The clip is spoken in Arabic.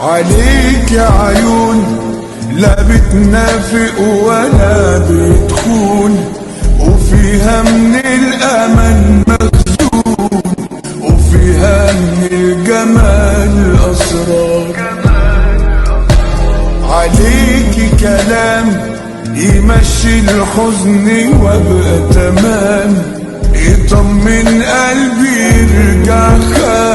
عليك يا عيون لا بتنافق ولا بتخون، وفيها من الأمل مخزون، وفيها من الجمال أسرار. عليكي كلام يمشي الحزن وابقى تمام، يطمن قلبي يرجع خام.